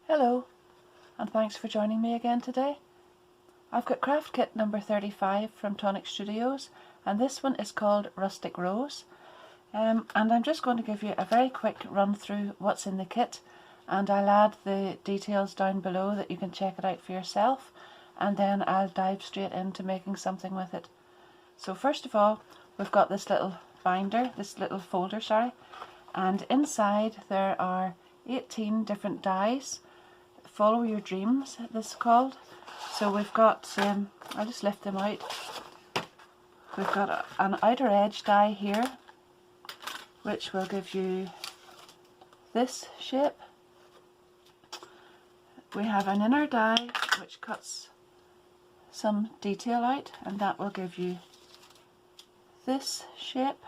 Hello, and thanks for joining me again today. I've got craft kit number 35 from Tonic Studios, and this one is called Rustic Rose. And I'm just going to give you a very quick run through what's in the kit, and I'll add the details down below that you can check it out for yourself, and then I'll dive straight into making something with it. So first of all, we've got this little binder, this little folder, and inside there are 18 different dies. Follow Your Dreams, this is called. So we've got, I'll just lift them out. We've got an outer edge die here, which will give you this shape. We have an inner die which cuts some detail out, and that will give you this shape.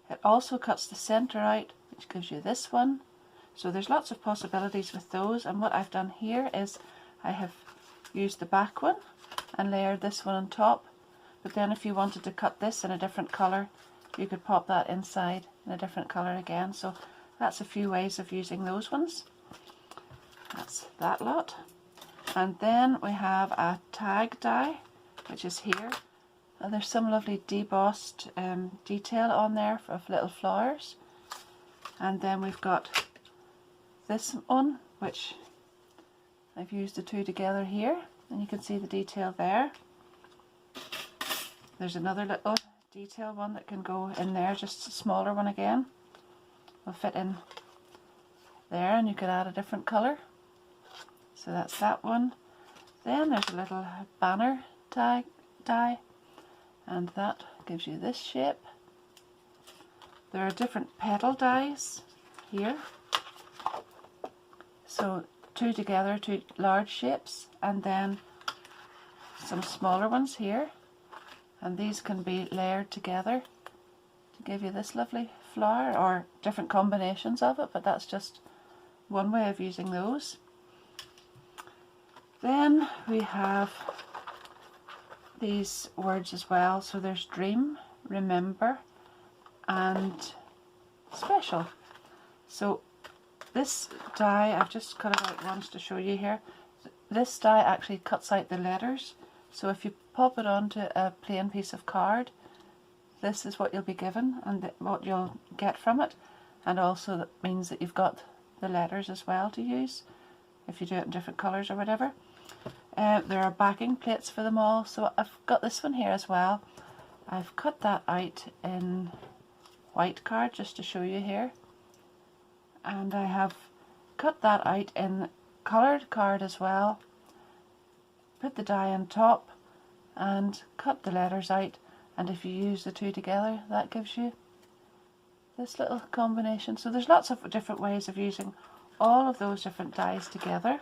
It also cuts the centre out, which gives you this one. So there's lots of possibilities with those, and what I've done here is I have used the back one and layered this one on top, but then if you wanted to cut this in a different colour, you could pop that inside in a different colour again. So that's a few ways of using those ones. That's that lot. And then we have a tag die, which is here. And there's some lovely debossed detail on there of little flowers. And then we've got this one, which I've used the two together here, and you can see the detail there. There's another little detail one that can go in there, just a smaller one again. Will fit in there, and you could add a different colour. So that's that one. Then there's a little banner die, and that gives you this shape. There are different petal dies here. So two together, two large shapes, and then some smaller ones here, and these can be layered together to give you this lovely flower, or different combinations of it, but that's just one way of using those. Then we have these words as well, so there's dream, remember, and special. So this die, I've just cut it out once to show you here. This die actually cuts out the letters, so if you pop it onto a plain piece of card, this is what you'll be given and what you'll get from it, and also that means that you've got the letters as well to use if you do it in different colours or whatever. There are backing plates for them all, so I've got this one here as well. I've cut that out in white card just to show you here. And I have cut that out in coloured card as well, put the die on top and cut the letters out, and if you use the two together, that gives you this little combination. So there's lots of different ways of using all of those different dies together.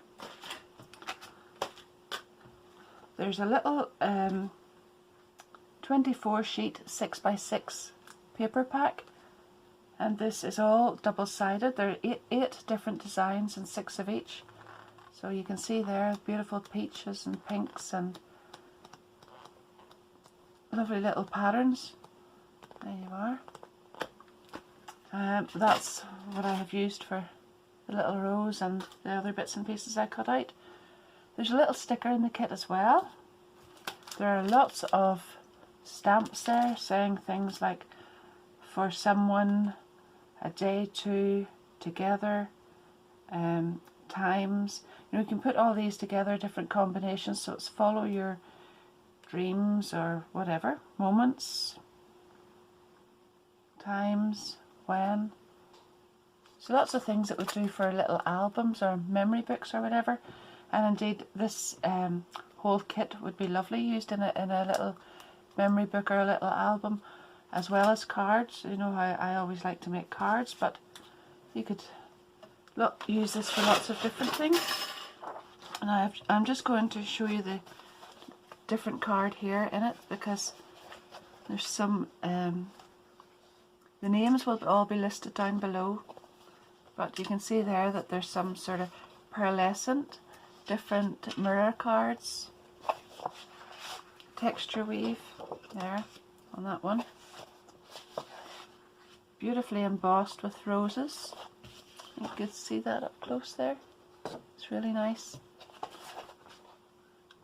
There's a little 24 sheet 6x6 paper pack, and this is all double-sided. There are eight different designs and 6 of each. So you can see there beautiful peaches and pinks and lovely little patterns. There you are. That's what I have used for the little rose and the other bits and pieces I cut out. There's a little sticker in the kit as well. There are lots of stamps there saying things like, for someone, a day to, together, times. You know, you can put all these together, different combinations, so it's follow your dreams or whatever, moments, times, when. So lots of things that would do for little albums or memory books or whatever. And indeed this whole kit would be lovely used in a little memory book or a little album, as well as cards. You know how I always like to make cards, but you could use this for lots of different things. And I'm just going to show you the different card here in it, because there's some, the names will all be listed down below, but you can see there that there's some sort of pearlescent, different mirror cards, texture weave there on that one, beautifully embossed with roses. You can see that up close there. It's It's really nice.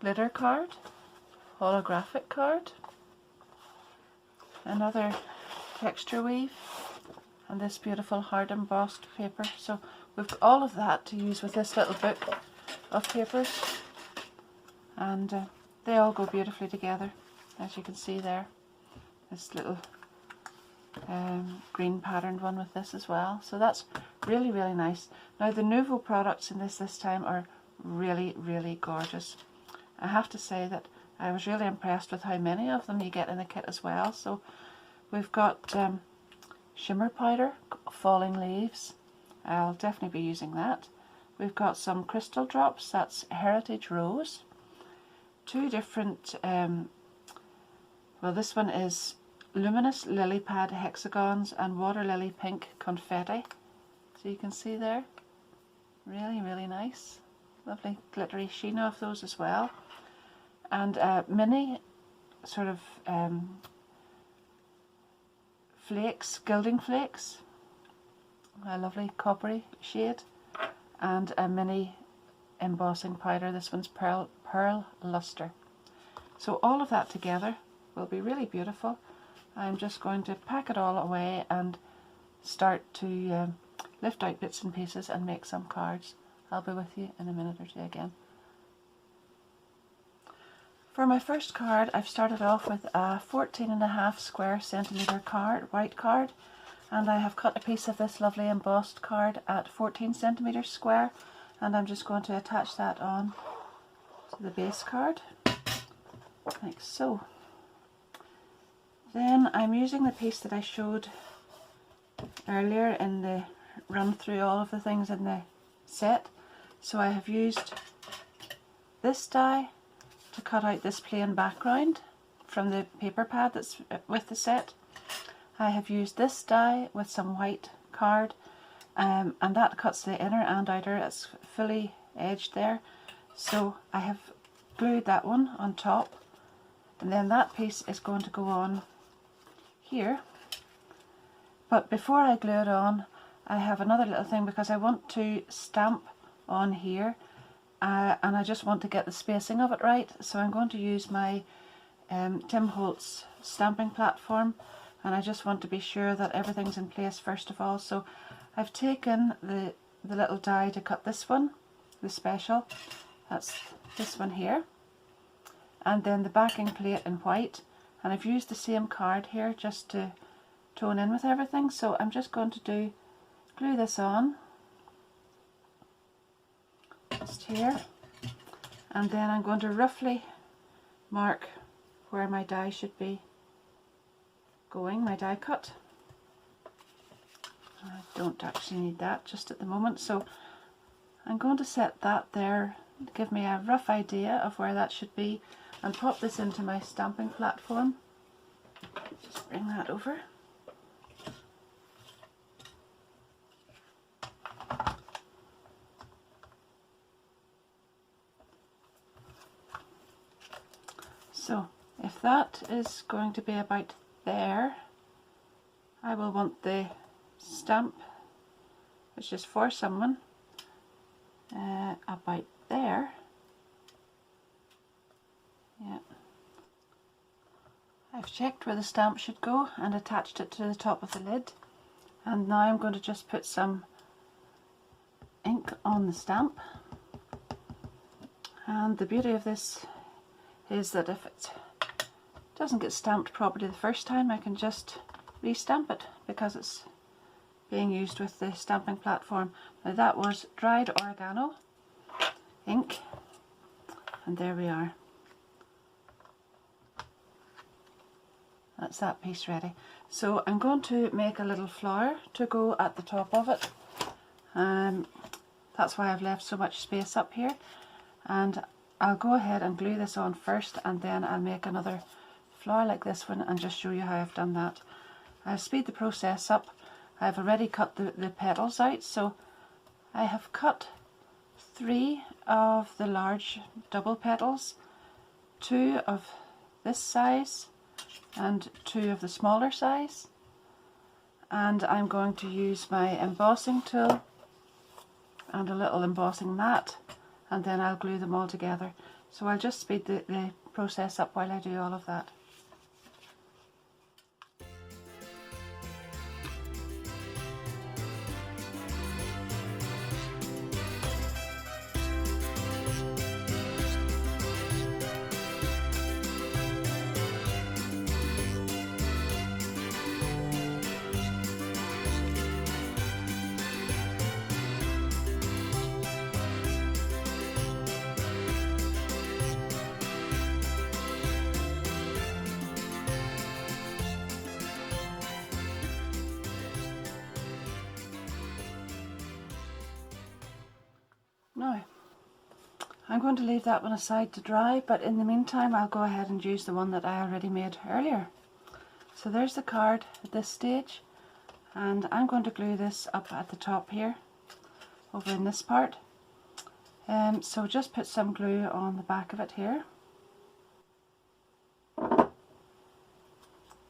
Glitter card, holographic card, another texture weave, and this beautiful hard embossed paper. So we've got all of that to use with this little book of papers, and they all go beautifully together, as you can see there. This little green patterned one with this as well, so that's really, really nice. Now the Nouveau products in this time are really, really gorgeous. I have to say that I was really impressed with how many of them you get in the kit as well. So we've got shimmer powder, falling leaves. I'll definitely be using that. We've got some crystal drops, that's heritage rose. Two different, well, this one is luminous lily pad hexagons and water lily pink confetti. So you can see there, really, really nice. Lovely glittery sheen of those as well. And mini sort of flakes, gilding flakes, a lovely coppery shade, and a mini embossing powder. This one's pearl luster. So all of that together will be really beautiful. I'm just going to pack it all away and start to lift out bits and pieces and make some cards. I'll be with you in a minute or two again. For my first card, I've started off with a 14.5 square centimetre card, white card, and I have cut a piece of this lovely embossed card at 14 centimetres square, and I'm just going to attach that on to the base card, like so. Then I'm using the piece that I showed earlier in the run through all of the things in the set. So I have used this die to cut out this plain background from the paper pad that's with the set. I have used this die with some white card, and that cuts the inner and outer. It's fully edged there. So I have glued that one on top, and then that piece is going to go on here. But before I glue it on, I have another little thing because I want to stamp on here, and I just want to get the spacing of it right. So I'm going to use my Tim Holtz stamping platform, and I just want to be sure that everything's in place first of all. So I've taken the little die to cut this one, the special, that's this one here, and then the backing plate in white. And I've used the same card here just to tone in with everything. So I'm just going to glue this on just here, and then I'm going to roughly mark where my die should be going, my die cut. I don't actually need that just at the moment, so I'm going to set that there to give me a rough idea of where that should be, and pop this into my stamping platform. Just bring that over. So if that is going to be about there, I will want the stamp, which is for someone, about there. Yeah. I've checked where the stamp should go and attached it to the top of the lid, and now I'm going to just put some ink on the stamp. And the beauty of this is that if it doesn't get stamped properly the first time, I can just re-stamp it because it's being used with the stamping platform. Now that was dried oregano ink, and there we are. That's that piece ready. So I'm going to make a little flower to go at the top of it. That's why I've left so much space up here, and I'll go ahead and glue this on first, and then I'll make another flower like this one and just show you how I've done that. I'll speed the process up. I've already cut the petals out, so I have cut 3 of the large double petals, 2 of this size and 2 of the smaller size, and I'm going to use my embossing tool and a little embossing mat, and then I'll glue them all together. So I'll just speed the process up while I do all of that. Now, I'm going to leave that one aside to dry, but in the meantime I'll go ahead and use the one that I already made earlier. So there's the card at this stage, and I'm going to glue this up at the top here, over in this part. So just put some glue on the back of it here,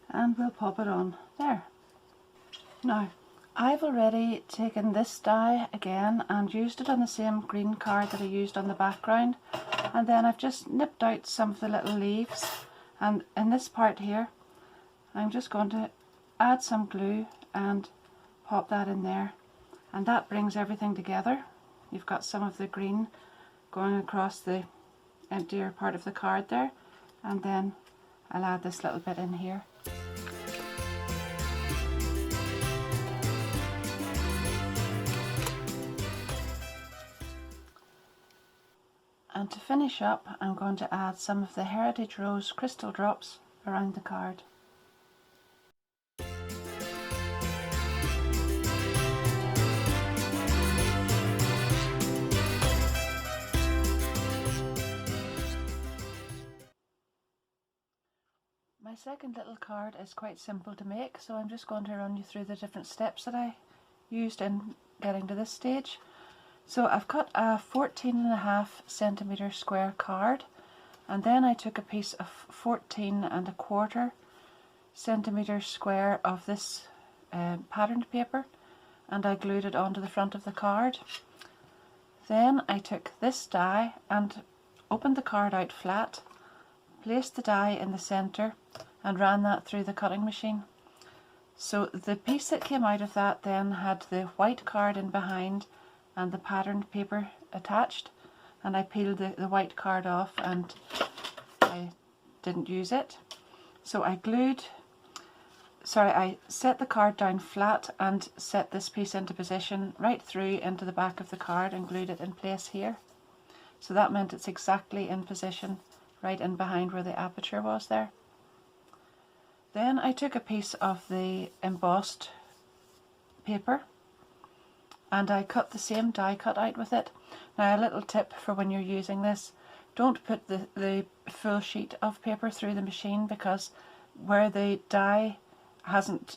and we'll pop it on there. Now, I've already taken this die again and used it on the same green card that I used on the background, and then I've just nipped out some of the little leaves, and in this part here I'm just going to add some glue and pop that in there, and that brings everything together. You've got some of the green going across the emptier part of the card there, and then I'll add this little bit in here. And to finish up, I'm going to add some of the Heritage Rose crystal drops around the card. My second little card is quite simple to make, so I'm just going to run you through the different steps that I used in getting to this stage. So I've cut a 14.5 centimeter square card, and then I took a piece of 14.25 centimeter square of this patterned paper, and I glued it onto the front of the card. Then I took this die and opened the card out flat, placed the die in the centre and ran that through the cutting machine. So the piece that came out of that then had the white card in behind and the patterned paper attached, and I peeled the white card off and I didn't use it. So I set the card down flat and set this piece into position right through into the back of the card and glued it in place here. So that meant it's exactly in position right in behind where the aperture was there. Then I took a piece of the embossed paper and I cut the same die cut out with it. Now, a little tip for when you're using this: don't put the full sheet of paper through the machine, because where the die hasn't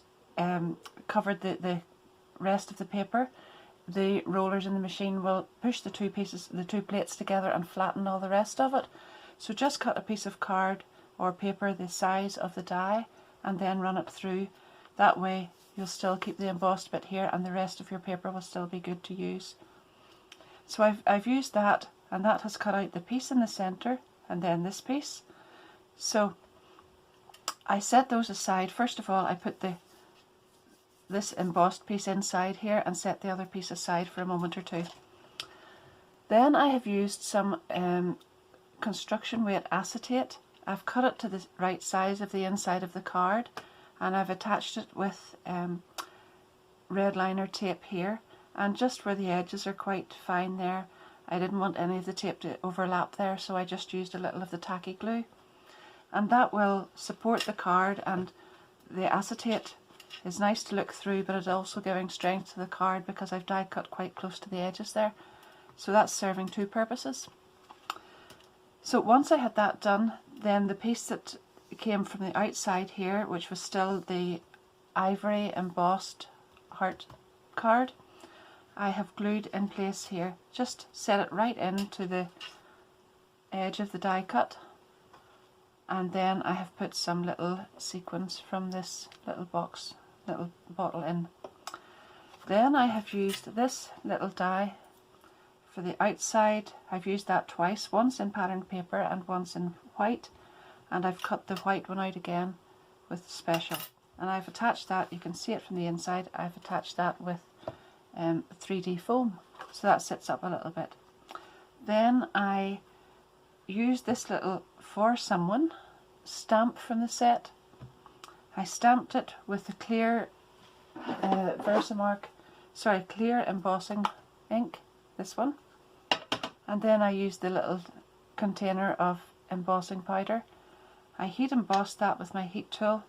covered the rest of the paper, the rollers in the machine will push the two plates together and flatten all the rest of it. So just cut a piece of card or paper the size of the die and then run it through. That way you'll still keep the embossed bit here and the rest of your paper will still be good to use. So I've used that, and that has cut out the piece in the centre and then this piece. So I set those aside. First of all, I put this embossed piece inside here and set the other piece aside for a moment or two. Then I have used some construction weight acetate. I've cut it to the right size of the inside of the card, and I've attached it with red liner tape here, and just where the edges are quite fine there, I didn't want any of the tape to overlap there, so I just used a little of the tacky glue, and that will support the card. And the acetate is nice to look through, but it's also giving strength to the card because I've die cut quite close to the edges there, so that's serving two purposes. So once I had that done, then the piece that came from the outside here, which was still the ivory embossed heart card, I have glued in place here. Just set it right into the edge of the die cut, and then I have put some little sequins from this little bottle in. Then I have used this little die for the outside, I've used that twice, once in patterned paper and once in white, and I've cut the white one out again with special. And I've attached that, you can see it from the inside, I've attached that with 3D foam, so that sits up a little bit. Then I used this little For Someone stamp from the set. I stamped it with the clear clear embossing ink, this one, and then I used the little container of embossing powder. I heat embossed that with my heat tool,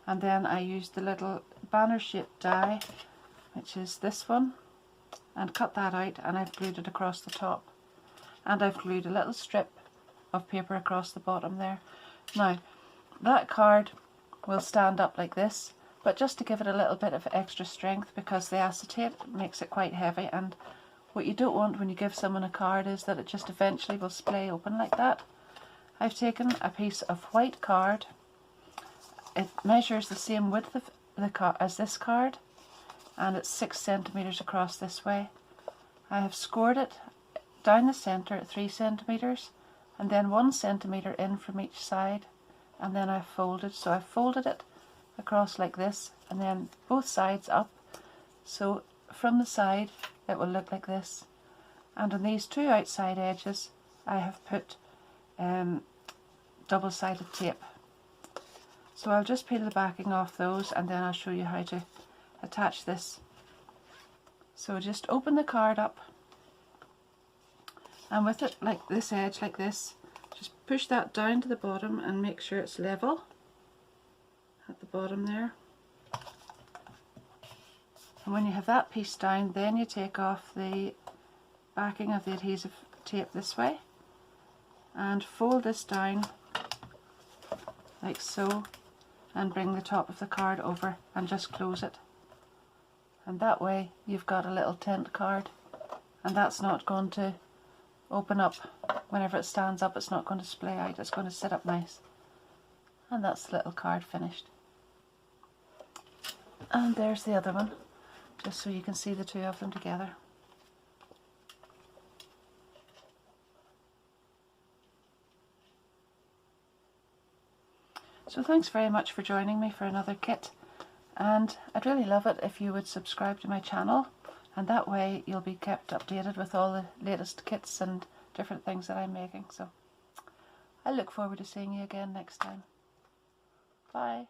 and then I used the little banner shaped die, which is this one, and cut that out, and I've glued it across the top, and I've glued a little strip of paper across the bottom there. Now that card will stand up like this, but just to give it a little bit of extra strength, because the acetate makes it quite heavy, and what you don't want when you give someone a card is that it just eventually will splay open like that. I've taken a piece of white card. It measures the same width of as this card, and it's 6 centimeters across this way. I have scored it down the center at 3 centimeters, and then 1 centimeter in from each side, and then I've folded. So I've folded it across like this, and then both sides up, so from the side it will look like this. And on these two outside edges I have put double-sided tape. So I'll just peel the backing off those, and then I'll show you how to attach this. So just open the card up, and with it like this edge like this, just push that down to the bottom and make sure it's level at the bottom there. And when you have that piece down, then you take off the backing of the adhesive tape this way and fold this down like so, and bring the top of the card over and just close it. And that way you've got a little tent card, and that's not going to open up. Whenever it stands up, it's not going to splay out, it's going to sit up nice. And that's the little card finished. And there's the other one, just so you can see the two of them together. So thanks very much for joining me for another kit, and I'd really love it if you would subscribe to my channel, and that way you'll be kept updated with all the latest kits and different things that I'm making. So I look forward to seeing you again next time. Bye.